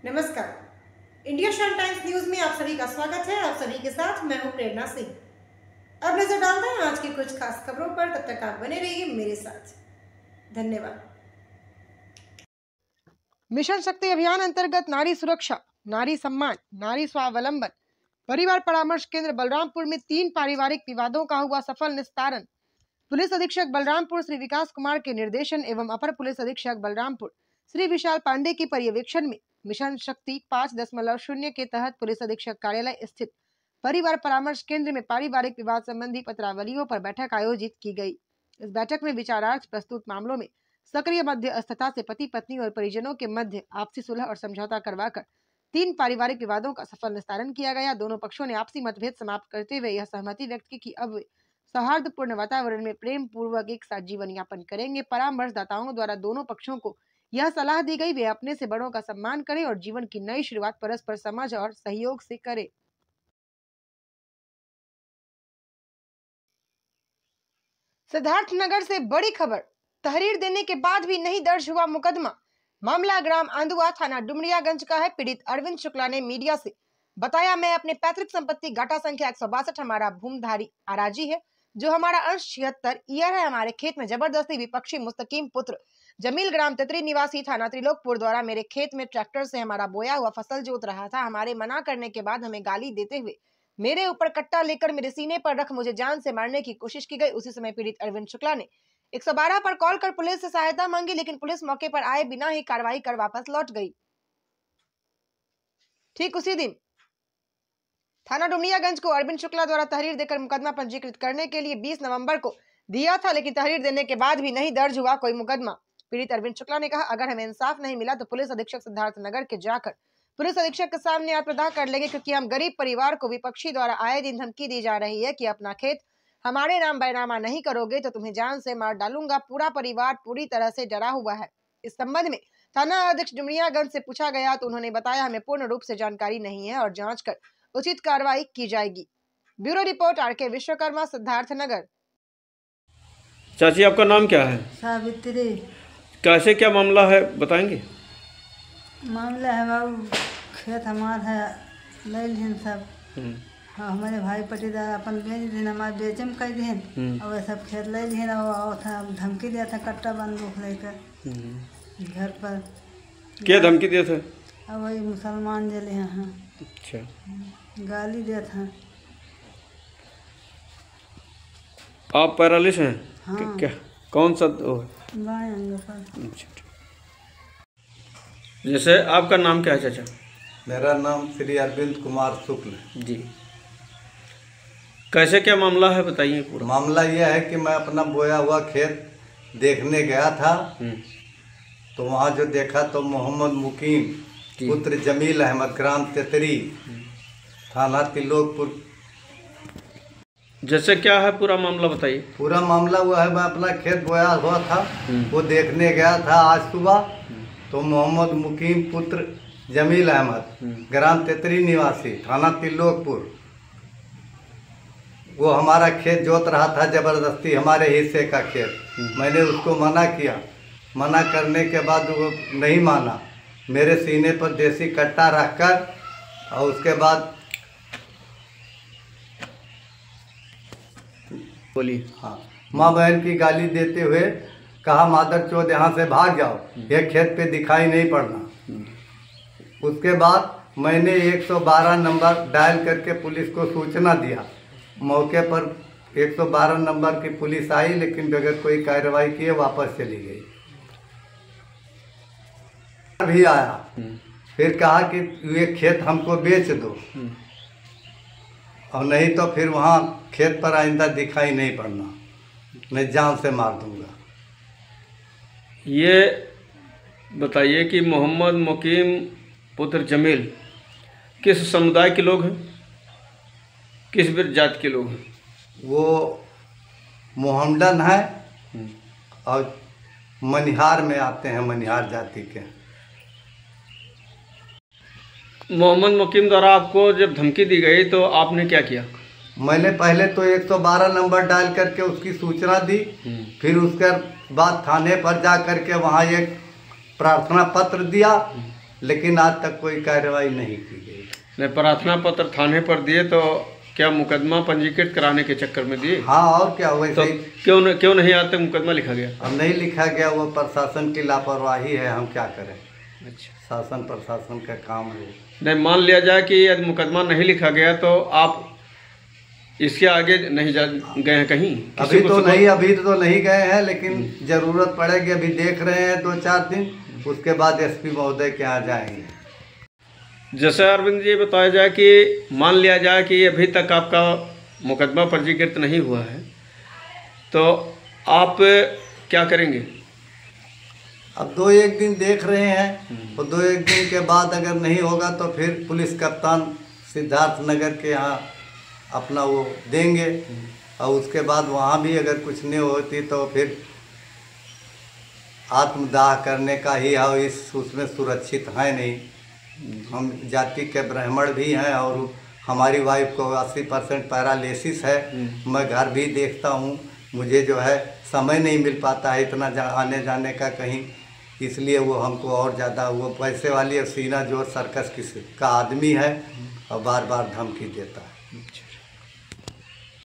नमस्कार। India shine times news में आप सभी का स्वागत है। आप सभी के साथ मैं हूं प्रेरणा सिंह। अब नजर डालते हैं आज की कुछ खास खबरों पर। तब तक आप बने रहिए मेरे साथ। धन्यवाद। मिशन शक्ति अभियान अंतर्गत नारी सुरक्षा, नारी सम्मान, नारी स्वावलंबन परिवार परामर्श केंद्र बलरामपुर में 3 पारिवारिक विवादों का हुआ सफल निस्तारण। पुलिस अधीक्षक बलरामपुर श्री विकास कुमार के निर्देशन एवं अपर पुलिस अधीक्षक बलरामपुर श्री विशाल पांडे के पर्यवेक्षण में मिशन शक्ति 5.0 के तहत पुलिस अधीक्षक कार्यालय स्थित परिवार परामर्श केंद्र में पारिवारिक विवाद संबंधी पत्रावलियों पर बैठक आयोजित की गई। इस बैठक में विचारार्थ प्रस्तुत मामलों में सक्रिय मध्यस्थता से पति पत्नी और परिजनों के मध्य आपसी सुलह और समझौता करवाकर 3 पारिवारिक विवादों का सफल निस्तारण किया गया। दोनों पक्षों ने आपसी मतभेद समाप्त करते हुए यह सहमति व्यक्त की कि अब सौहार्दपूर्ण वातावरण में प्रेम पूर्वक एक साथ जीवन यापन करेंगे। परामर्शदाताओं द्वारा दोनों पक्षों को यह सलाह दी गई वे अपने से बड़ों का सम्मान करें और जीवन की नई शुरुआत परस्पर समझ और सहयोग से करें। सिद्धार्थनगर से बड़ी खबर, तहरीर देने के बाद भी नहीं दर्ज हुआ मुकदमा। मामला ग्राम आंदुआ थाना डुमरियागंज का है। पीड़ित अरविंद शुक्ला ने मीडिया से बताया, मैं अपने पैतृक संपत्ति गाटा संख्या 162 हमारा भूमधारी आराजी है, जो हमारा अंश 76 ईयर है। हमारे खेत में जबरदस्ती विपक्षी मुस्तकीम पुत्र जमील ग्राम तेतरी निवासी थाना त्रिलोकपुर द्वारा मेरे खेत में ट्रैक्टर से हमारा बोया हुआ फसल जोत रहा था। हमारे मना करने के बाद हमें गाली देते हुए मेरे ऊपर कट्टा लेकर मेरे सीने पर रख मुझे जान से मारने की कोशिश की गई। उसी समय पीड़ित अरविंद शुक्ला ने 112 पर कॉल कर पुलिस से सहायता मांगी, लेकिन पुलिस मौके पर आए बिना ही कार्रवाई कर वापस लौट गई। ठीक उसी दिन थाना डुमरियागंज को अरविंद शुक्ला द्वारा तहरीर देकर मुकदमा पंजीकृत करने के लिए 20 नवंबर को दिया था, लेकिन तहरीर देने के बाद भी नहीं दर्ज हुआ कोई मुकदमा। पीड़ित अरविंद शुक्ला ने कहा, अगर हमें इंसाफ नहीं मिला तो पुलिस अधीक्षक सिद्धार्थनगर के जाकर पुलिस अधीक्षक के सामने आत्मदाह कर लेंगे, क्योंकि हम गरीब परिवार को विपक्षी द्वारा आए दिन धमकी दी जा रही है कि अपना खेत हमारे नाम बैनामा नहीं करोगे तो तुम्हें जान से मार डालूंगा। पूरा परिवार पूरी तरह से डरा हुआ है। इस संबंध में थाना अध्यक्ष डुमरियागंज से पूछा गया तो उन्होंने बताया, हमें पूर्ण रूप से जानकारी नहीं है और जांच कर उचित कार्रवाई की जाएगी। Bureau report R K Vishwakarma, Siddharthnagar. चाची, आपका नाम क्या है? सावित्री। कैसे क्या मामला है बताएंगे? मामला है बाबू, खेत हमार है, ले लिहन सब। हाँ, हमारे भाई पटीदार अपन बेच दिन हमारे बेचम कर दिहन और सब खेत ले लिहन और था धमकी दिया था कट्टा बंदूक लेकर घर पर। क्या धमकी दिया था? अब वही मुसलमान जले हैं। अच्छा, गाली दिया था। आप पैरालिस हैं? हाँ। क्या कौन सा बाएं अंग पर। अच्छा, जैसे आपका नाम क्या है चाचा? मेरा नाम श्री अरविंद कुमार शुक्ल जी। कैसे क्या मामला है बताइए पूरा। मामला यह है कि मैं अपना बोया हुआ खेत देखने गया था, तो वहाँ जो देखा तो मोहम्मद मुकीम पुत्र जमील अहमद ग्राम तेतरी थाना त्रिलोकपुर। जैसे क्या है पूरा मामला बताइए। पूरा मामला हुआ है, मैं अपना खेत बोया हुआ था वो देखने गया था आज सुबह, तो मोहम्मद मुकीम पुत्र जमील अहमद ग्राम तेतरी निवासी थाना त्रिलोकपुर वो हमारा खेत जोत रहा था जबरदस्ती, हमारे हिस्से का खेत। मैंने उसको मना किया, मना करने के बाद वो नहीं माना, मेरे सीने पर देसी कट्टा रखकर और उसके बाद बोलिए। हाँ, माँ बहन की गाली देते हुए कहा, मादर चोद यहाँ से भाग जाओ, ये खेत पे दिखाई नहीं पड़ना। उसके बाद मैंने 112 नंबर डायल करके पुलिस को सूचना दिया। मौके पर 112 नंबर की पुलिस आई, लेकिन बगैर कोई कार्रवाई किए वापस चली गई। भी आया, फिर कहा कि ये खेत हमको बेच दो और नहीं तो फिर वहाँ खेत पर आइंदा दिखाई नहीं पड़ना, मैं जान से मार दूंगा। ये बताइए कि मोहम्मद मुकीम पुत्र जमील किस समुदाय के लोग हैं, किस जात के लोग हैं? वो मोहम्मदन है और मनिहार में आते हैं, मनिहार जाति के। मोहम्मद मुकीम द्वारा आपको जब धमकी दी गई तो आपने क्या किया? मैंने पहले तो 112 नंबर डायल करके उसकी सूचना दी, फिर उसके बाद थाने पर जा करके वहाँ एक प्रार्थना पत्र दिया, लेकिन आज तक कोई कार्रवाई नहीं की गई। नहीं, प्रार्थना पत्र थाने पर दिए तो क्या मुकदमा पंजीकृत कराने के चक्कर में दिए? हाँ, और क्या वैसे तो ही क्यों नहीं आज तक मुकदमा लिखा गया? अब नहीं लिखा गया, वो प्रशासन की लापरवाही है, हम क्या करें। अच्छा, शासन प्रशासन का काम है। नहीं, मान लिया जाए कि यदि मुकदमा नहीं लिखा गया तो आप इसके आगे नहीं गए हैं कहीं? अभी तो नहीं गए हैं, लेकिन जरूरत पड़ेगी। अभी देख रहे हैं 2-4 दिन, उसके बाद एसपी महोदय के यहाँ जाएंगे। जैसे अरविंद जी बताया जाए कि मान लिया जाए कि अभी तक आपका मुकदमा पंजीकृत नहीं हुआ है, तो आप क्या करेंगे? अब 2-1 दिन देख रहे हैं, और 2-1 दिन के बाद अगर नहीं होगा तो फिर पुलिस कप्तान सिद्धार्थ नगर के यहाँ अपना वो देंगे, और उसके बाद वहाँ भी अगर कुछ नहीं होती तो फिर आत्मदाह करने का ही है। उसमें सुरक्षित है नहीं। हम जाति के ब्राह्मण भी हैं, और हमारी वाइफ को 80% पैरालिसिस है। मैं घर भी देखता हूँ, मुझे जो है समय नहीं मिल पाता है इतना आने जाने का कहीं, इसलिए वो हमको और ज़्यादा वो पैसे वाली और सीना जोर सर्कस का आदमी है, और बार बार धमकी देता है।